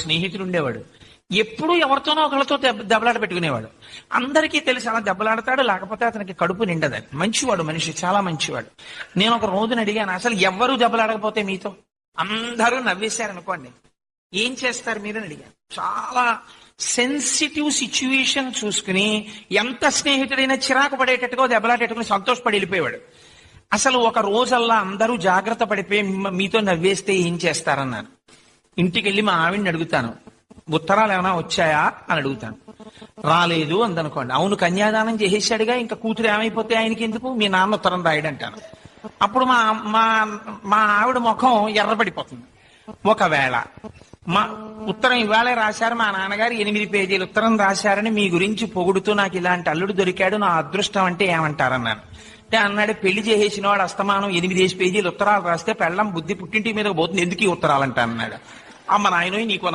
స్నేహితుడు ఉండేవాడు. ఎప్పుడు ఎవరితోనో ఒకళ్ళతో దెబ్బలాట పెట్టుకునేవాడు. అందరికీ తెలిసి అలా దెబ్బలాడతాడు, లేకపోతే అతనికి కడుపు నిండదని. మంచివాడు మనిషి, చాలా మంచివాడు. నేను ఒక రోజున అడిగాను, అసలు ఎవ్వరూ దెబ్బలాడకపోతే మీతో అందరూ నవ్వేశారనుకోండి, ఏం చేస్తారు మీరని అడిగాను. చాలా సెన్సిటివ్ సిచ్యువేషన్ చూసుకుని ఎంత స్నేహితుడైనా చిరాకు పడేటట్టుగా దెబ్బలాటెట్టుకుని సంతోషపడి వెళ్ళిపోయేవాడు. అసలు ఒక రోజల్లా అందరూ జాగ్రత్త పడిపోయి మీతో నవ్వేస్తే ఏం చేస్తారన్నాను. ఇంటికి వెళ్ళి మా ఆవిడ్ని అడుగుతాను, ఉత్తరాలు ఏమైనా వచ్చాయా అని అడుగుతాను. రాలేదు అందనుకోండి, అవును కన్యాదానం చేసేసాడుగా, ఇంకా కూతురు ఏమైపోతే ఆయనకి ఎందుకు, మీ నాన్న ఉత్తరం రాయడంటాను. అప్పుడు మా మా మా ఆవిడ ముఖం ఎర్రబడిపోతుంది. ఒకవేళ మా ఉత్తరం ఇవాళే రాశారు, మా నాన్నగారు 8 పేజీలు ఉత్తరం రాశారని మీ గురించి పొగుడుతూ నాకు ఇలాంటి అల్లుడు దొరికాడు, నా అదృష్టం అంటే ఏమంటారన్నాను. అంటే అన్నాడు, పెళ్లి చేసేసిన వాడు అస్తమానం 8 పేజీలు ఉత్తరాలు రాస్తే పెళ్ళం బుద్ధి పుట్టింటి మీద పోతుంది, ఎందుకు ఈ ఉత్తరాలంట అన్నాడు. అమ్మ నాయనోయ్ నీకు